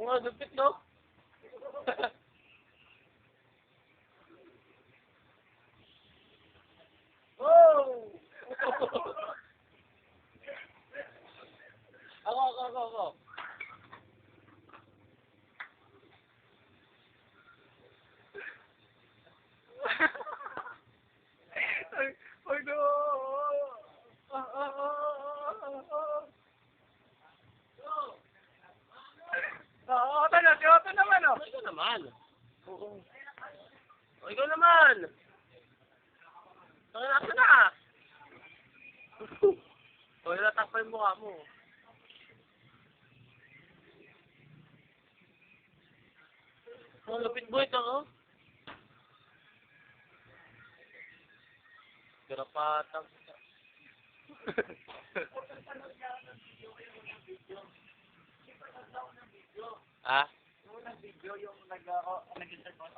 Oo nga, lupit, no? Oh! Ako. Ay, no! Oo, si Otto naman, oh. Ikaw naman. Oo. O, ikaw naman. Nasa na? O, natakpan yung mukha mo. Ang lupit mo ito, oh. Karapatang. Ah? Yung nag-video, yung nag-start